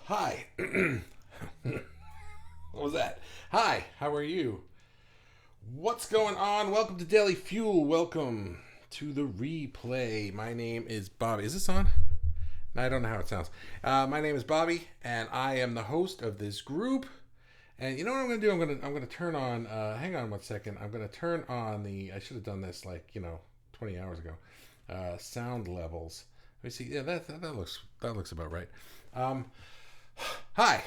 Hi. What was that? Hi, how are you? What's going on? Welcome to Daily Fuel. Welcome to the replay. My name is Bobby. Is this on? No, I don't know how it sounds. My name is Bobby, and I am the host of this group. And you know what I'm going to do? I'm going to turn on. Hang on one second. I'm going to turn on the. I should have done this 20 hours ago. Sound levels. Let me see. Yeah, that looks about right. Hi,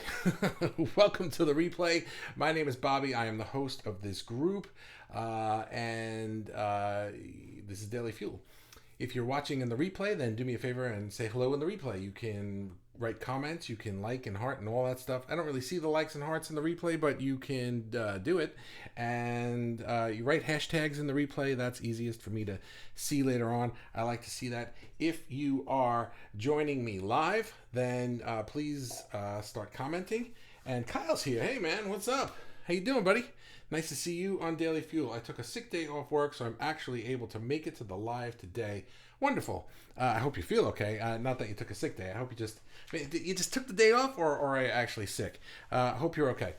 welcome to the replay. My name is Bobby. I am the host of this group, and this is Daily Fuel. If you're watching in the replay, then do me a favor and say hello in the replay. You can write comments, you can like and heart and all that stuff. I don't really see the likes and hearts in the replay, but you can do it. And you write hashtags in the replay. That's easiest for me to see later on. I like to see that. If you are joining me live, then please start commenting. And Kyle's here. Hey, man, what's up? How you doing, buddy? Nice to see you on Daily Fuel. I took a sick day off work, so I'm actually able to make it to the live today. Wonderful. I hope you feel okay. Not that you took a sick day. I hope you just took the day off, or are you actually sick? I hope you're okay.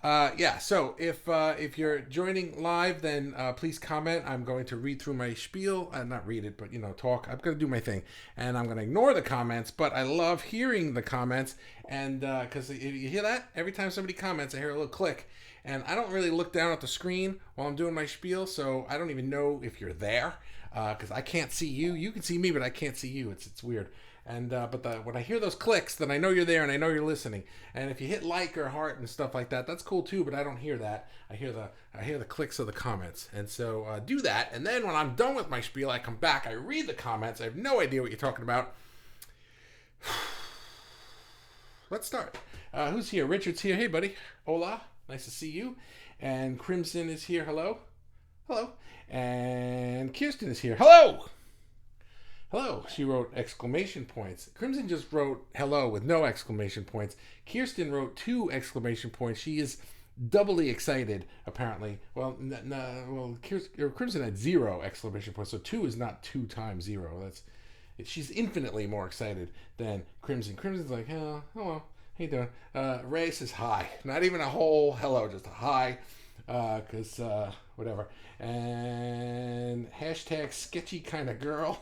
Yeah, so if you're joining live, then please comment. I'm going to read through my spiel. Not read it, but, talk. I'm going to do my thing. And I'm going to ignore the comments, but I love hearing the comments. And because you hear that? Every time somebody comments, I hear a little click. And I don't really look down at the screen while I'm doing my spiel, so I don't even know if you're there because I can't see you. You can see me, but I can't see you. It's weird. And but when I hear those clicks, then I know you're there and I know you're listening. And if you hit like or heart and stuff like that, that's cool too. But I don't hear that. I hear the clicks of the comments. And so do that. And then when I'm done with my spiel, I come back. I read the comments. I have no idea what you're talking about. Let's start. Who's here? Richard's here. Hey, buddy. Hola. Nice to see you. And Crimson is here. Hello. Hello. And Kirsten is here. Hello. Hello. She wrote exclamation points. Crimson just wrote hello with no exclamation points. Kirsten wrote 2 exclamation points. She is doubly excited, apparently. Well, Crimson had 0 exclamation points, so 2 is not 2 times 0. She's infinitely more excited than Crimson. Crimson's like, hello. How you doing? Ray says hi. Not even a whole hello, just a hi. Because, whatever. And hashtag sketchy kind of girl.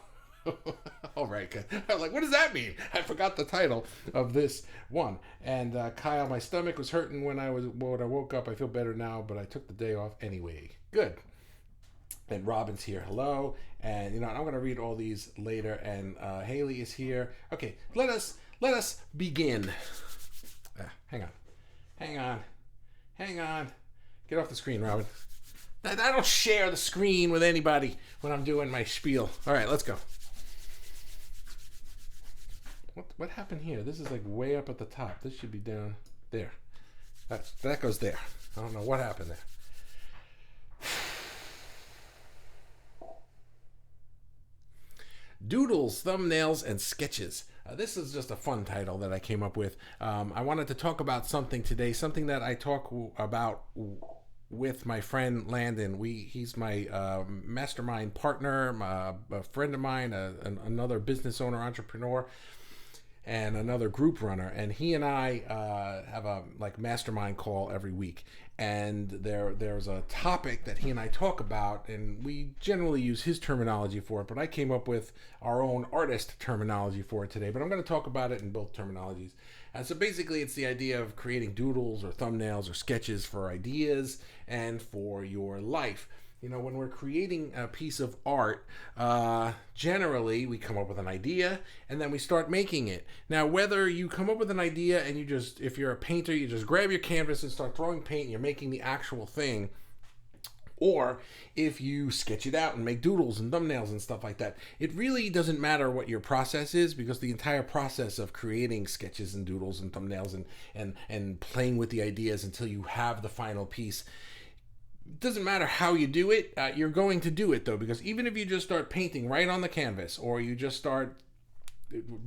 All right, good. I was like, what does that mean? I forgot the title of this one. And Kyle, my stomach was hurting when I woke up. I feel better now, but I took the day off anyway. Good. And Robin's here. Hello. And I'm going to read all these later. And Haley is here. Okay, let us begin. Hang on. Get off the screen, Robin. I don't share the screen with anybody when I'm doing my spiel. All right, let's go. What happened here? This is like way up at the top. This should be down there. That goes there. I don't know what happened there. Doodles, thumbnails, and sketches. This is just a fun title that I came up with. I wanted to talk about something today, something that I talk about with my friend Landon. He's my mastermind partner, a friend of mine, another business owner, entrepreneur, and another group runner. And he and I have a mastermind call every week. And there's a topic that he and I talk about, and we generally use his terminology for it, but I came up with our own artist terminology for it today. But I'm going to talk about it in both terminologies. And so basically it's the idea of creating doodles or thumbnails or sketches for ideas and for your life. When we're creating a piece of art, generally we come up with an idea and then we start making it. Now, whether you come up with an idea and if you're a painter, you just grab your canvas and start throwing paint and you're making the actual thing, or if you sketch it out and make doodles and thumbnails and stuff like that, it really doesn't matter what your process is, because the entire process of creating sketches and doodles and thumbnails and playing with the ideas until you have the final piece, doesn't matter how you do it, you're going to do it though, because even if you just start painting right on the canvas, or you just start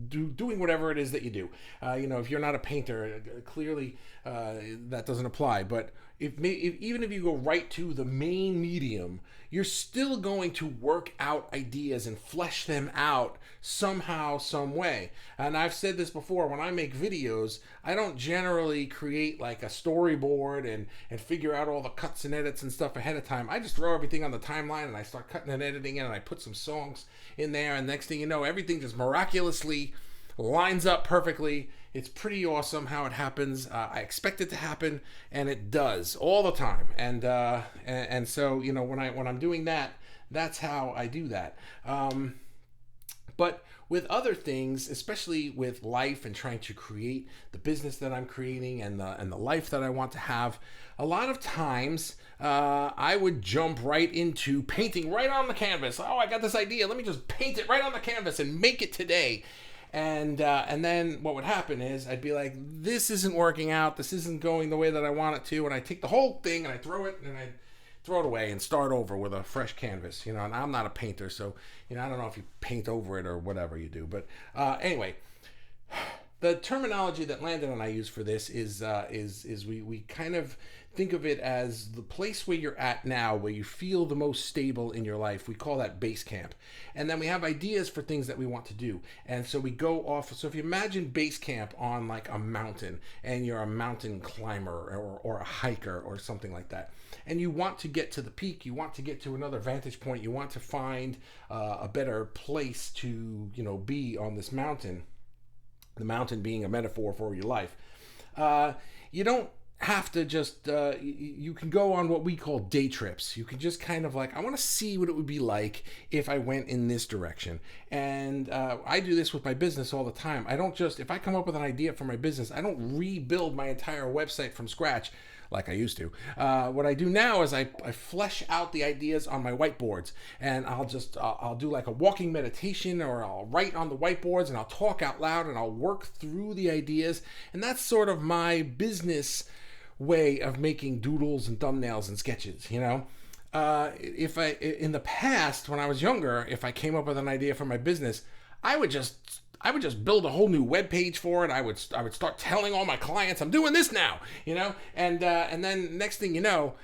doing whatever it is that you do, if you're not a painter, clearly that doesn't apply. But even if you go right to the main medium, you're still going to work out ideas and flesh them out somehow, some way. And I've said this before, when I make videos, I don't generally create like a storyboard and figure out all the cuts and edits and stuff ahead of time. I just throw everything on the timeline and I start cutting and editing it, and I put some songs in there, and next thing you know, everything just miraculously lines up perfectly. It's pretty awesome how it happens. I expect it to happen, and it does all the time. And so, you know, when I'm doing that, that's how I do that. But with other things, especially with life and trying to create the business that I'm creating and the life that I want to have, a lot of times I would jump right into painting right on the canvas. Oh, I got this idea. Let me just paint it right on the canvas and make it today. And then what would happen is I'd be like, this isn't working out. This isn't going the way that I want it to. And I take the whole thing and I throw it away and start over with a fresh canvas. You know, and I'm not a painter, so, you know, I don't know if you paint over it or whatever you do. But anyway, the terminology that Landon and I use for this is we kind of think of it as the place where you're at now, where you feel the most stable in your life. We call that base camp. And then we have ideas for things that we want to do. And so we go off. So if you imagine base camp on like a mountain, and you're a mountain climber or a hiker or something like that, and you want to get to the peak, you want to get to another vantage point, you want to find a better place to, you know, be on this mountain, the mountain being a metaphor for your life. You don't have to just you can go on what we call day trips. You can just kind of like, I want to see what it would be like if I went in this direction. And I do this with my business all the time. I don't just, if I come up with an idea for my business, I don't rebuild my entire website from scratch like I used to. What I do now is I flesh out the ideas on my whiteboards, and I'll do like a walking meditation, or I'll write on the whiteboards and I'll talk out loud and I'll work through the ideas. And that's sort of my business way of making doodles and thumbnails and sketches, you know. In the past, when I was younger, if I came up with an idea for my business, I would just build a whole new web page for it. I would start telling all my clients, I'm doing this now, you know, and then next thing you know,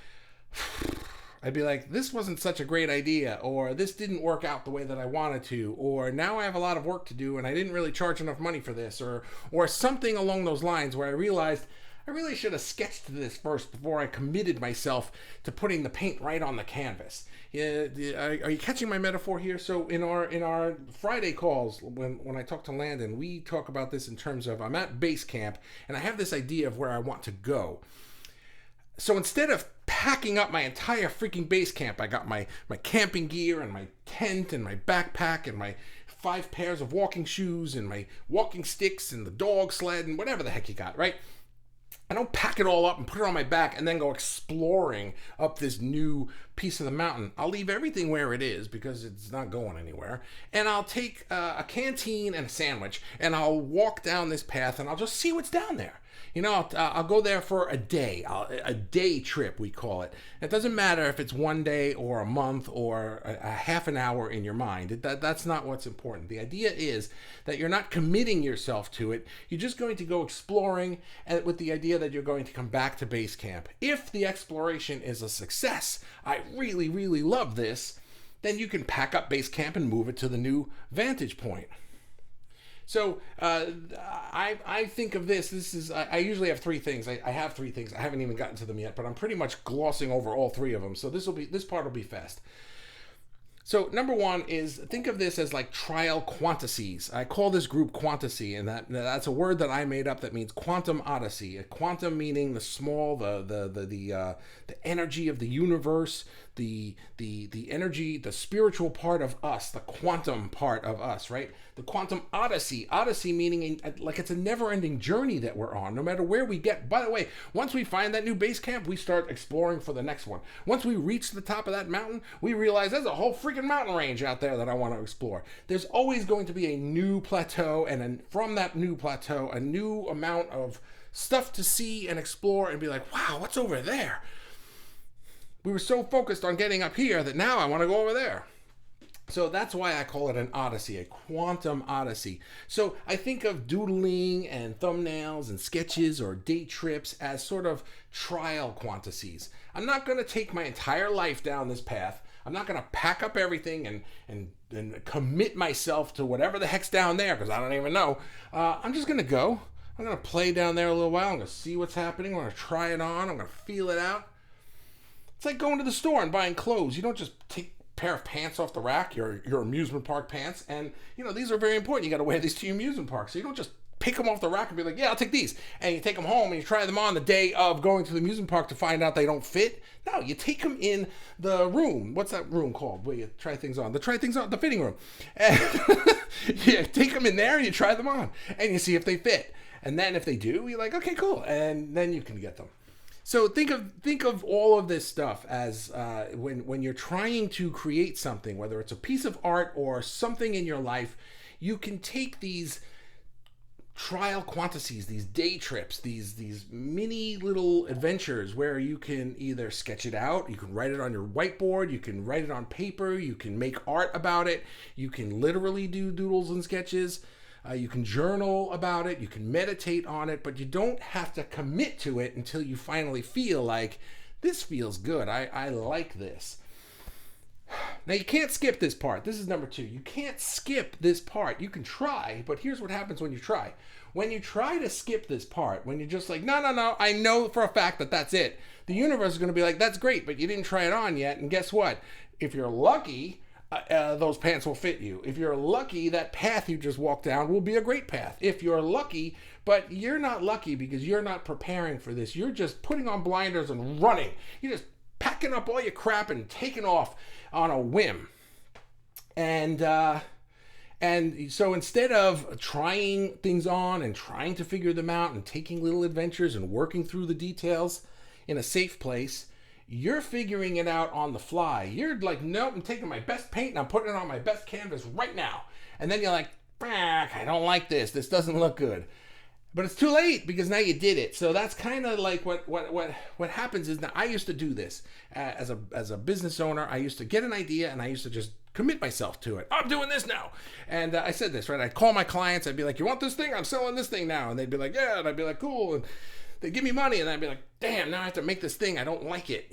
I'd be like, this wasn't such a great idea, or this didn't work out the way that I wanted to, or now I have a lot of work to do and I didn't really charge enough money for this, or something along those lines, where I realized I really should have sketched this first before I committed myself to putting the paint right on the canvas. Are you catching my metaphor here? So in our Friday calls, when I talk to Landon, we talk about this in terms of, I'm at base camp and I have this idea of where I want to go. So instead of packing up my entire freaking base camp, I got my camping gear and my tent and my backpack and my 5 pairs of walking shoes and my walking sticks and the dog sled and whatever the heck you got, right? I don't pack it all up and put it on my back and then go exploring up this new piece of the mountain. I'll leave everything where it is because it's not going anywhere. And I'll take a canteen and a sandwich, and I'll walk down this path and I'll just see what's down there. You know, I'll go there for a day, a day trip, we call it. It doesn't matter if it's one day or a month or a half an hour in your mind. That's not what's important. The idea is that you're not committing yourself to it. You're just going to go exploring, and with the idea that you're going to come back to base camp. If the exploration is a success, I really, really love this, then you can pack up base camp and move it to the new vantage point. So I think of this. I usually have 3 things. I have 3 things. I haven't even gotten to them yet, but I'm pretty much glossing over all 3 of them. So this part will be fast. So number 1 is, think of this as like trial quantities. I call this group quantity, and that's a word that I made up that means quantum odyssey. A quantum meaning the small, the energy of the universe, the energy, the spiritual part of us, the quantum part of us, right? The quantum odyssey meaning like it's a never-ending journey that we're on, no matter where we get. By the way, once we find that new base camp, we start exploring for the next one. Once we reach the top of that mountain, we realize there's a whole freaking mountain range out there that I want to explore. There's always going to be a new plateau, and from that new plateau, a new amount of stuff to see and explore and be like, wow, what's over there? We were so focused on getting up here that now I want to go over there. So that's why I call it an odyssey, a quantum odyssey. So I think of doodling and thumbnails and sketches or date trips as sort of trial quantities. I'm not going to take my entire life down this path. I'm not going to pack up everything and commit myself to whatever the heck's down there because I don't even know. I'm just going to go. I'm going to play down there a little while. I'm going to see what's happening. I'm going to try it on. I'm going to feel it out. It's like going to the store and buying clothes. You don't just take pair of pants off the rack, your amusement park pants, and these are very important. You got to wear these to your amusement park, so you don't just pick them off the rack and be like, yeah, I'll take these, and you take them home and you try them on the day of going to the amusement park to find out they don't fit. No, you take them in the room. What's that room called where you try things on? The fitting room. And you take them in there and you try them on and you see if they fit, and then if they do, you're like, okay, cool, and then you can get them. So think of all of this stuff as when you're trying to create something, whether it's a piece of art or something in your life, you can take these trial quantities, these day trips, these mini little adventures where you can either sketch it out, you can write it on your whiteboard, you can write it on paper, you can make art about it, you can literally do doodles and sketches. You can journal about it, you can meditate on it, but you don't have to commit to it until you finally feel like, this feels good, I like this. Now you can't skip this part. This is number 2. You can't skip this part. You can try, but here's what happens when you try. When you try to skip this part, when you're just like, no, I know for a fact that that's it, the universe is going to be like, that's great, but you didn't try it on yet, and guess what? If you're lucky, those pants will fit you. If you're lucky, that path you just walked down will be a great path. If you're lucky, but you're not lucky because you're not preparing for this. You're just putting on blinders and running. You're just packing up all your crap and taking off on a whim. And so instead of trying things on and trying to figure them out and taking little adventures and working through the details in a safe place, you're figuring it out on the fly. You're like, nope, I'm taking my best paint and I'm putting it on my best canvas right now. And then you're like, I don't like this. This doesn't look good. But it's too late because now you did it. So that's kind of like what happens is that I used to do this as a business owner. I used to get an idea and I used to just commit myself to it. I'm doing this now. And I said this, right? I'd call my clients. I'd be like, you want this thing? I'm selling this thing now. And they'd be like, yeah. And I'd be like, cool. And they give me money, and I'd be like, damn, now I have to make this thing. I don't like it,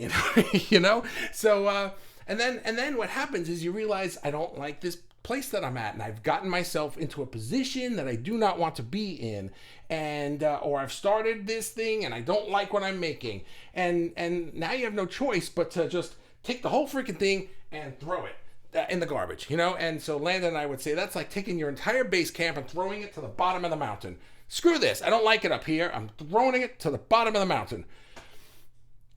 So, and then what happens is you realize I don't like this place that I'm at, and I've gotten myself into a position that I do not want to be in, and or I've started this thing and I don't like what I'm making, and now you have no choice but to just take the whole freaking thing and throw it in the garbage, And so Landon and I would say that's like taking your entire base camp and throwing it to the bottom of the mountain. Screw this. I don't like it up here. I'm throwing it to the bottom of the mountain.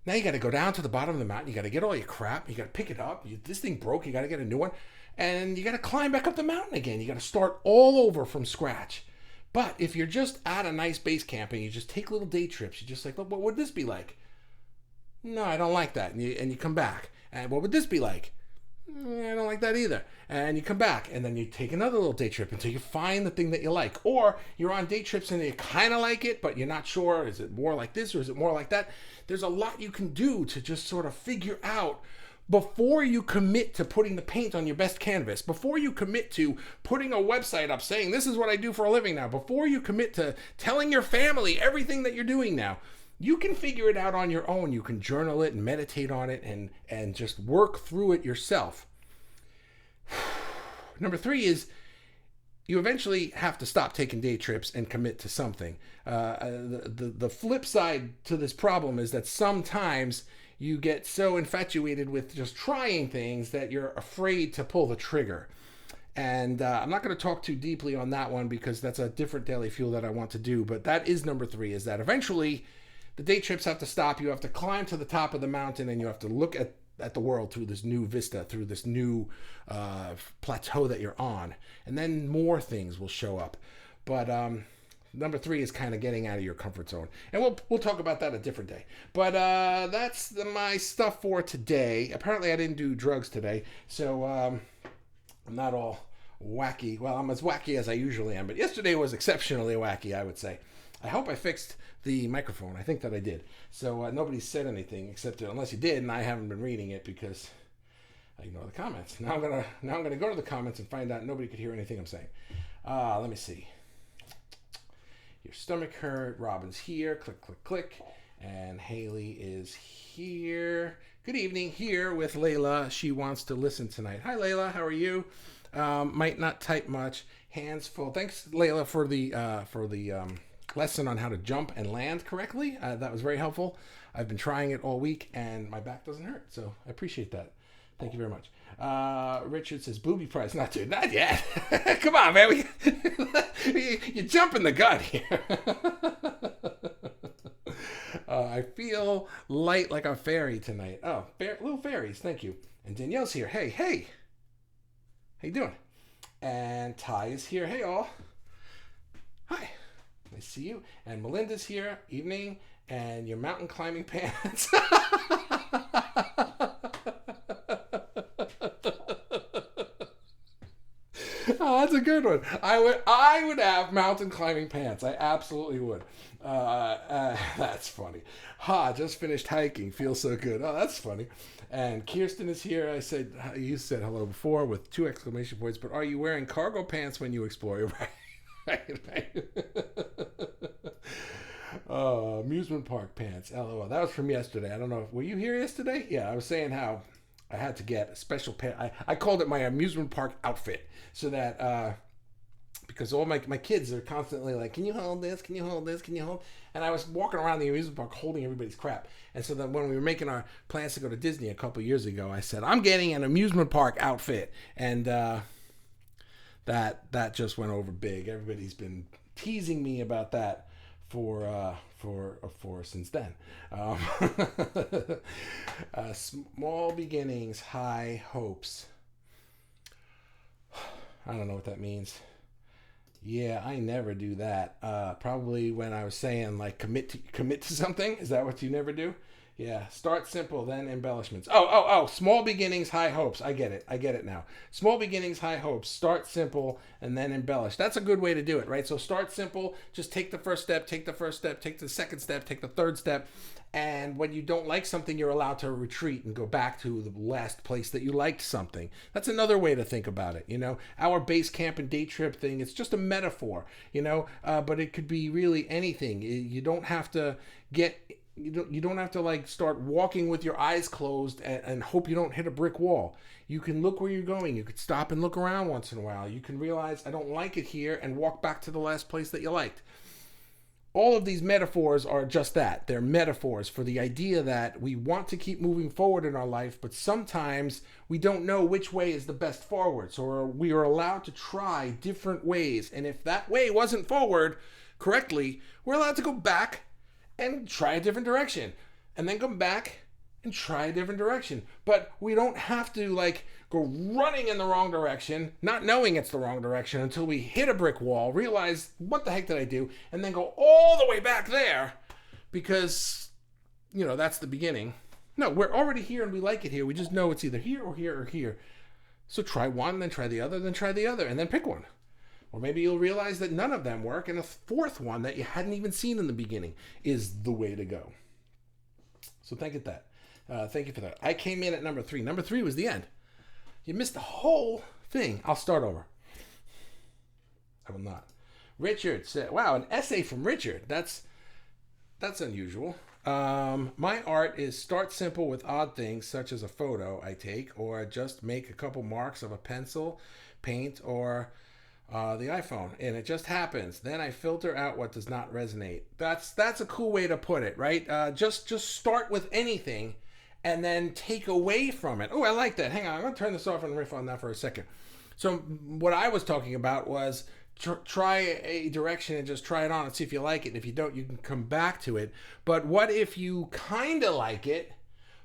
Now you got to go down to the bottom of the mountain. You got to get all your crap. You got to pick it up. This thing broke. You got to get a new one. And you got to climb back up the mountain again. You got to start all over from scratch. But if you're just at a nice base camp and you just take little day trips, you're just like, what would this be like? No, I don't like that. And you come back. And what would this be like? I don't like that either. And you come back and then you take another little day trip until you find the thing that you like. Or you're on day trips and you kind of like it, but you're not sure. Is it more like this or is it more like that? There's a lot you can do to just sort of figure out before you commit to putting the paint on your best canvas, before you commit to putting a website up saying this is what I do for a living now, before you commit to telling your family everything that you're doing now. You can figure it out on your own. You can journal it and meditate on it and just work through it yourself. Number 3 is you eventually have to stop taking day trips and commit to something. The flip side to this problem is that sometimes you get so infatuated with just trying things that you're afraid to pull the trigger. And I'm not going to talk too deeply on that one because that's a different daily fuel that I want to do. But that is number 3, is that eventually the day trips have to stop. You have to climb to the top of the mountain and you have to look at the world through this new vista, through this new plateau that you're on. And then more things will show up. But number 3 is kind of getting out of your comfort zone. And we'll talk about that a different day. But that's my stuff for today. Apparently I didn't do drugs today. So I'm not all wacky. Well, I'm as wacky as I usually am. But yesterday was exceptionally wacky, I would say. I hope I fixed the microphone. I think that I did. So nobody said anything except unless you did, and I haven't been reading it because I ignore the comments. Now I'm gonna go to the comments and find out nobody could hear anything I'm saying. Let me see. Your stomach hurt. Robin's here. Click, click, click. And Haley is here. Good evening. Here with Layla. She wants to listen tonight. Hi, Layla. How are you? Might not type much. Hands full. Thanks, Layla, for the lesson on how to jump and land correctly. That was very helpful. I've been trying it all week, and my back doesn't hurt, so I appreciate that. Thank you very much. Richard says, booby price. Not yet. Come on, man. You're jumping the gun here. I feel light like a fairy tonight. Oh, little fairies. Thank you. And Danielle's here. Hey. How you doing? And Ty is here. Hey, all. Hi. Nice to see you. And Melinda's here. Evening. And your mountain climbing pants. Oh, that's a good one. I would have mountain climbing pants. I absolutely would. That's funny. Just finished hiking. Feels so good. Oh, that's funny. And Kirsten is here. You said hello before with 2 exclamation points, but are you wearing cargo pants when you explore? Right. Amusement park pants. LOL. That was from yesterday. I don't know. Were you here yesterday? Yeah, I was saying how I had to get a special pant. I called it my amusement park outfit, so that because all my kids are constantly like, can you hold this? Can you hold this? Can you hold? And I was walking around the amusement park holding everybody's crap. And so then when we were making our plans to go to Disney a couple years ago, I said, I'm getting an amusement park outfit. And that just went over big. Everybody's been teasing me about that for since then. Small beginnings, high hopes. I don't know what that means. Yeah, I never do that. Probably when I was saying like commit to something. Is that what you never do? Yeah. Start simple, then embellishments. Oh. Small beginnings, high hopes. I get it now. Small beginnings, high hopes. Start simple and then embellish. That's a good way to do it, right? So start simple. Just take the first step. Take the second step. Take the third step. And when you don't like something, you're allowed to retreat and go back to the last place that you liked something. That's another way to think about it. Our base camp and day trip thing, it's just a metaphor, but it could be really anything. You don't have to you don't have to like start walking with your eyes closed and hope you don't hit a brick wall. You can look where you're going. You could stop and look around once in a while. You can realize I don't like it here and walk back to the last place that you liked. All of these metaphors are just that. They're metaphors for the idea that we want to keep moving forward in our life, but sometimes we don't know which way is the best forward. So we are allowed to try different ways. And if that way wasn't forward correctly, we're allowed to go back and try a different direction. And then come back and try a different direction. But we don't have to like go running in the wrong direction, not knowing it's the wrong direction until we hit a brick wall, realize what the heck did I do, and then go all the way back there because, that's the beginning. No, we're already here and we like it here. We just know it's either here or here or here. So try one, then try the other, then try the other, and then pick one. Or maybe you'll realize that none of them work, and a fourth one that you hadn't even seen in the beginning is the way to go. So thank you for that. I came in at number 3. Number 3 was the end. You missed the whole thing. I'll start over. I will not. Richard said, wow, an essay from Richard. That's unusual. My art is start simple with odd things such as a photo I take or just make a couple marks of a pencil, paint, or the iPhone, and it just happens. Then I filter out what does not resonate. That's a cool way to put it, right? Just start with anything and then take away from it. Oh, I like that. Hang on, I'm going to turn this off and riff on that for a second. So what I was talking about was try a direction and just try it on and see if you like it. If you don't, you can come back to it. But what if you kind of like it,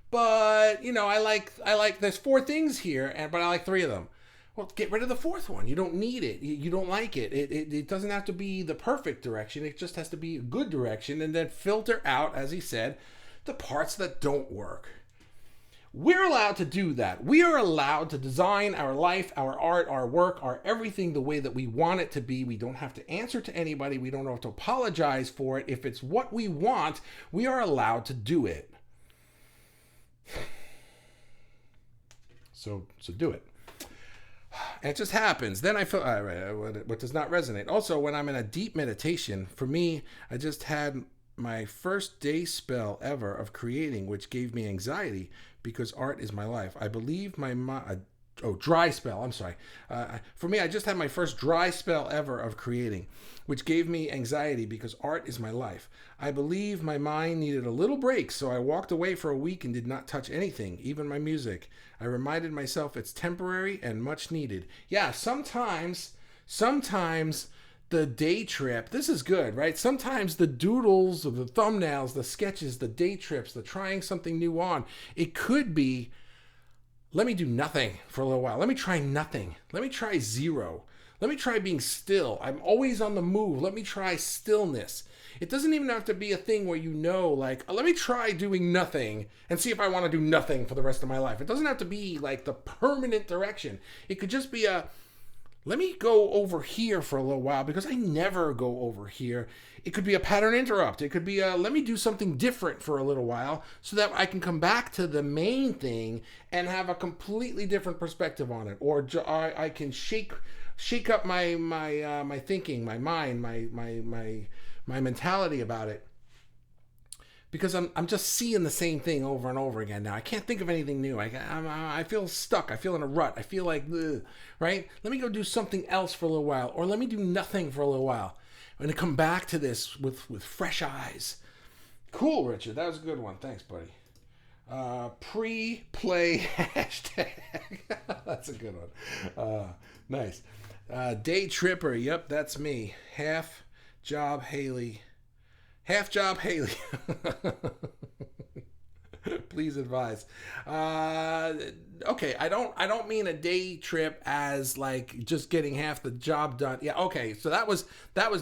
but I like there's 4 things here, but I like 3 of them. Well, get rid of the 4th one. You don't need it. You don't like it. It doesn't have to be the perfect direction. It just has to be a good direction, and then filter out, as he said, the parts that don't work. We're allowed to do that. We are allowed to design our life, our art, our work, our everything the way that we want it to be. We don't have to answer to anybody. We don't have to apologize for it. If it's what we want, we are allowed to do it. So do it. And it just happens. Then I feel what does not resonate. Also, when I'm in a deep meditation, for me, I just had my first day spell ever of creating, which gave me anxiety because art is my life. I believe dry spell. I'm sorry. For me, I just had my first dry spell ever of creating, which gave me anxiety because art is my life. I believe my mind needed a little break, so I walked away for a week and did not touch anything, even my music. I reminded myself it's temporary and much needed. Yeah, sometimes the day trip, this is good, right? Sometimes the doodles or the thumbnails, the sketches, the day trips, the trying something new on, it could be, let me do nothing for a little while. Let me try nothing. Let me try zero. Let me try being still. I'm always on the move. Let me try stillness. It doesn't even have to be a thing where like, let me try doing nothing and see if I want to do nothing for the rest of my life. It doesn't have to be like the permanent direction. It could just be let me go over here for a little while because I never go over here. It could be a pattern interrupt. It could be let me do something different for a little while so that I can come back to the main thing and have a completely different perspective on it. Or I can shake up my thinking, my mind, my mentality about it. Because I'm just seeing the same thing over and over again now. I can't think of anything new. I feel stuck. I feel in a rut. I feel like, ugh, right? Let me go do something else for a little while. Or let me do nothing for a little while. I'm going to come back to this with fresh eyes. Cool, Richard. That was a good one. Thanks, buddy. Pre-play hashtag. That's a good one. Nice. Day Tripper. Yep, that's me. Half job Haley. Please advise. Okay, I don't mean a day trip as like just getting half the job done. Yeah, okay. So that was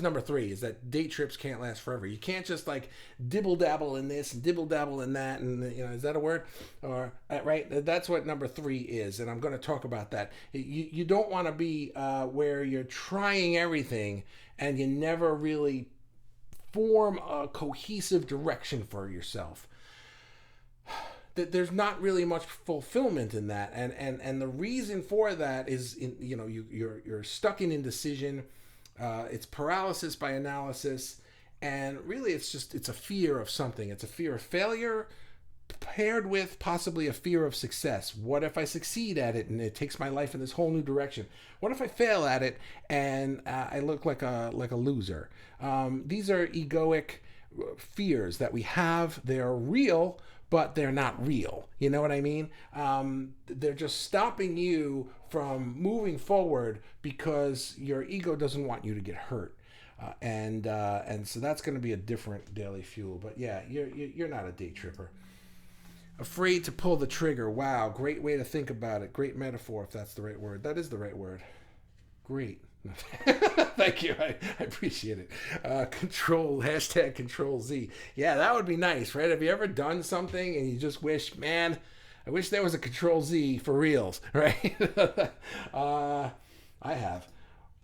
number 3, is that day trips can't last forever. You can't just like dibble dabble in this and dibble dabble in that, and is that a word? Or right? That's what number 3 is, and I'm going to talk about that. You don't want to be where you're trying everything and you never really form a cohesive direction for yourself. There's not really much fulfillment in that, and the reason for that is you're stuck in indecision. It's paralysis by analysis, and really it's a fear of something. It's a fear of failure paired with possibly a fear of success. What if I succeed at it and it takes my life in this whole new direction? What if I fail at it and I look like a loser? These are egoic fears that we have. They're real, but they're not real. You know what I mean? They're just stopping you from moving forward because your ego doesn't want you to get hurt. And so that's going to be a different daily fuel. But yeah, you're not a day tripper. Afraid to pull the trigger. Wow, great way to think about it. Great metaphor, if that's the right word. That is the right word. Great. Thank you. I appreciate it. Control Z. Yeah, that would be nice, right? Have you ever done something and you just wish, man, I wish there was a Control Z for reals, right? I have.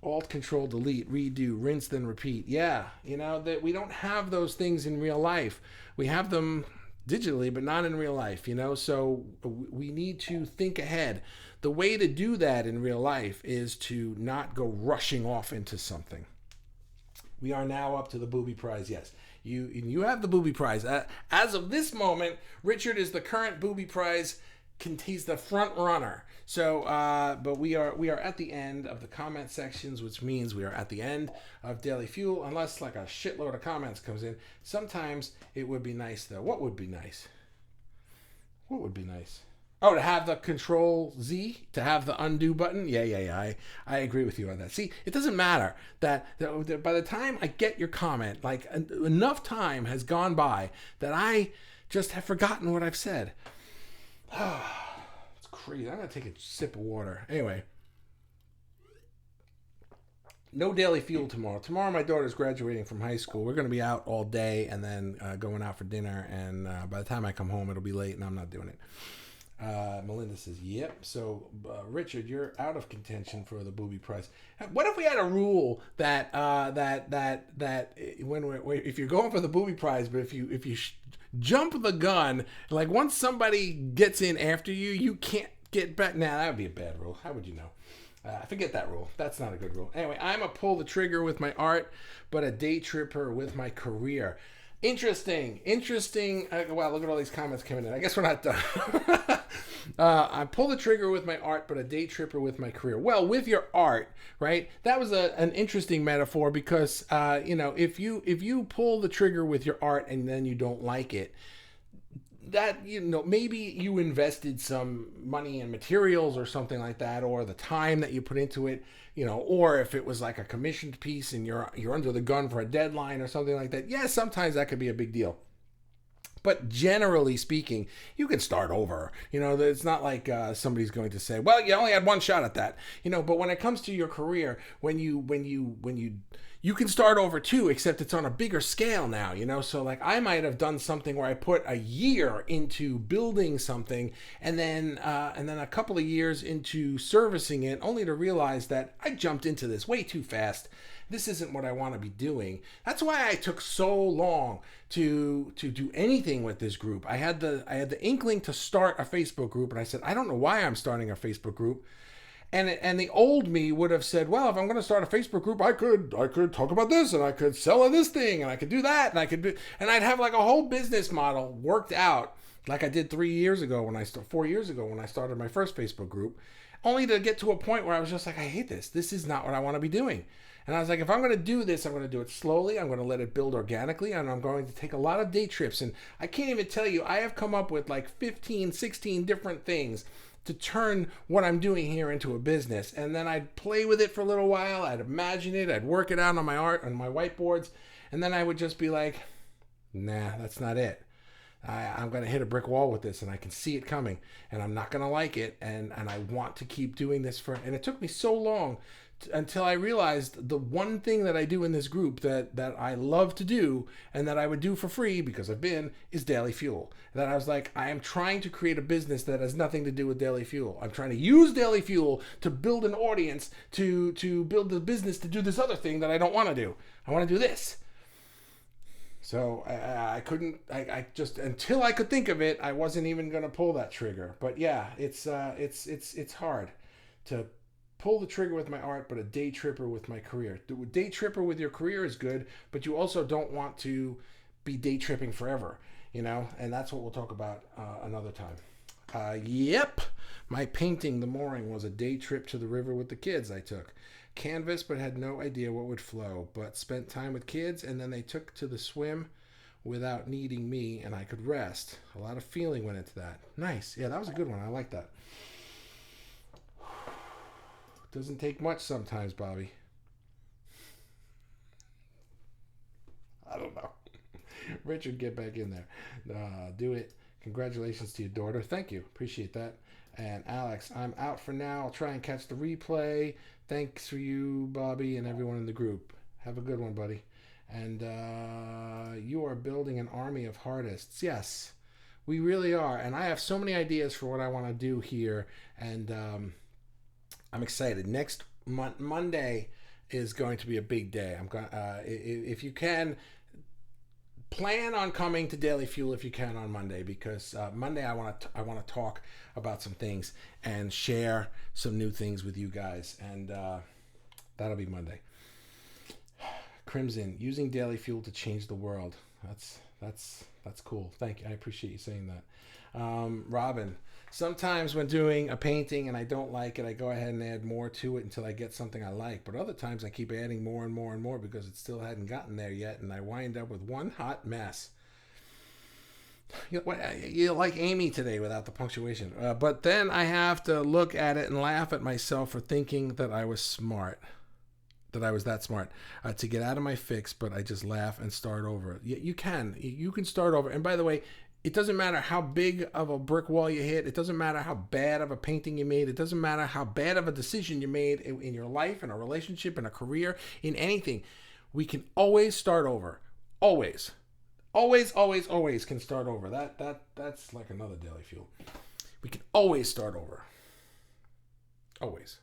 Alt, Control, Delete, redo, rinse, then repeat. Yeah, that we don't have those things in real life. We have them digitally, but not in real life, so we need to think ahead. The way to do that in real life is to not go rushing off into something. We are now up to the booby prize. Yes, you have the booby prize. As of this moment, Richard is the current booby prize. He's the front runner. So, but we are at the end of the comment sections, which means we are at the end of Daily Fuel, unless like a shitload of comments comes in. Sometimes it would be nice though. What would be nice? Oh, to have the Control Z, to have the undo button. Yeah. I agree with you on that. See, it doesn't matter that by the time I get your comment, like enough time has gone by that I just have forgotten what I've said. It's crazy. I'm going to take a sip of water. Anyway. No Daily Fuel tomorrow. Tomorrow my daughter's graduating from high school. We're going to be out all day and then going out for dinner. And by the time I come home, it'll be late and I'm not doing it. Melinda says, yep. So, Richard, you're out of contention for the booby prize. What if we had a rule that if you're going for the booby prize, but if you jump the gun, like once somebody gets in after you, you can't get back. Nah, that would be a bad rule. How would you know? Forget that rule. That's not a good rule. Anyway, I'm a pull the trigger with my art, but a day tripper with my career. Interesting. Wow, look at all these comments coming in. I guess we're not done. I pull the trigger with my art, but a day tripper with my career. Well, with your art, right? That was an interesting metaphor because, if you pull the trigger with your art and then you don't like it, that maybe you invested some money in materials or something like that, or the time that you put into it, or if it was like a commissioned piece and you're under the gun for a deadline or something like that. Yeah, sometimes that could be a big deal. But generally speaking, you can start over. It's not like somebody's going to say, "Well, you only had one shot at that." But when it comes to your career, when you can start over too, except it's on a bigger scale now. So like I might have done something where I put a year into building something, and then a couple of years into servicing it, only to realize that I jumped into this way too fast. This isn't what I want to be doing. That's why I took so long to do anything with this group. I had the inkling to start a Facebook group, and I said, I don't know why I'm starting a Facebook group. And the old me would have said, well, if I'm going to start a Facebook group, I could talk about this, and I could sell this thing, and I could do that, and I'd have like a whole business model worked out, like I did 4 years ago when I started my first Facebook group, only to get to a point where I was just like, I hate this. This is not what I want to be doing. And I was like, if I'm going to do this, I'm going to do it slowly. I'm going to let it build organically, and I'm going to take a lot of day trips. And I can't even tell you, I have come up with like 15, 16 different things to turn what I'm doing here into a business. And then I'd play with it for a little while. I'd imagine it. I'd work it out on my art, on my whiteboards. And then I would just be like, nah, that's not it. I'm going to hit a brick wall with this, and I can see it coming, and I'm not going to like it. And I want to keep doing this and it took me so long until I realized the one thing that I do in this group that I love to do and that I would do for free because I've been is Daily Fuel. That I was like, I am trying to create a business that has nothing to do with Daily Fuel. I'm trying to use Daily Fuel to build an audience, to build the business to do this other thing that I don't want to do. I want to do this. So I couldn't, I just, until I could think of it, I wasn't even going to pull that trigger. But yeah, it's hard to pull the trigger with my art, but a day tripper with my career. Day tripper with your career is good, but you also don't want to be day tripping forever, and that's what we'll talk about another time. Yep, my painting, The Mooring, was a day trip to the river with the kids I took. Canvas, but had no idea what would flow, but spent time with kids, and then they took to the swim without needing me, and I could rest. A lot of feeling went into that. Nice. Yeah, that was a good one. I like that. Doesn't take much sometimes, Bobby. I don't know. Richard, get back in there. Do it. Congratulations to your daughter. Thank you. Appreciate that. And Alex, I'm out for now. I'll try and catch the replay. Thanks for you, Bobby, and everyone in the group. Have a good one, buddy. And you are building an army of artists. Yes, we really are. And I have so many ideas for what I want to do here. And I'm excited. Next Monday is going to be a big day. I'm going. If you can, plan on coming to Daily Fuel if you can on Monday, because Monday I want to talk about some things and share some new things with you guys, and that'll be Monday. Crimson, using Daily Fuel to change the world. That's cool. Thank you. I appreciate you saying that. Robin, sometimes when doing a painting and I don't like it, I go ahead and add more to it until I get something I like. But other times I keep adding more and more and more because it still hadn't gotten there yet, and I wind up with one hot mess. You're like Amy today without the punctuation. But then I have to look at it and laugh at myself for thinking that I was smart. That I was that smart to get out of my fix, but I just laugh and start over. You can start over. And by the way, it doesn't matter how big of a brick wall you hit. It doesn't matter how bad of a painting you made. It doesn't matter how bad of a decision you made in your life, in a relationship, in a career, in anything. We can always start over. Always can start over. That's like another Daily Fuel. We can always start over. Always.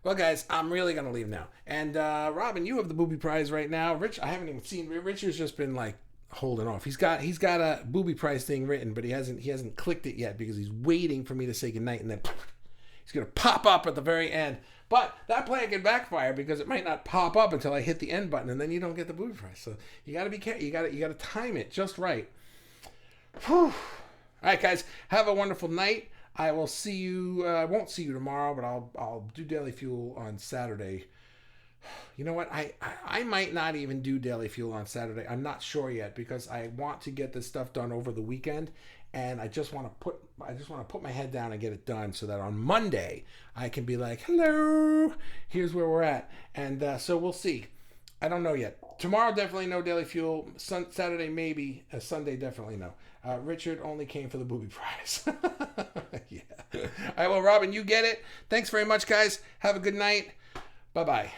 Well, guys, I'm really going to leave now. And Robin, you have the booby prize right now. Rich, I haven't even seen. Richard's just been like holding off. He's got a booby prize thing written, but he hasn't clicked it yet because he's waiting for me to say goodnight, and then he's gonna pop up at the very end. But that plan can backfire because it might not pop up until I hit the end button, and then you don't get the booby prize. So you got to be careful. You got to time it just right. Whew. All right, guys, have a wonderful night. I will see you. I won't see you tomorrow, but I'll do Daily Fuel on Saturday. You know what? I might not even do Daily Fuel on Saturday. I'm not sure yet because I want to get this stuff done over the weekend, and I just want to put my head down and get it done so that on Monday I can be like, hello, here's where we're at. And so we'll see. I don't know yet. Tomorrow definitely no Daily Fuel. Saturday maybe. Sunday definitely no. Richard only came for the booby prize. Yeah. All right, well, Robin, you get it. Thanks very much, guys. Have a good night. Bye-bye.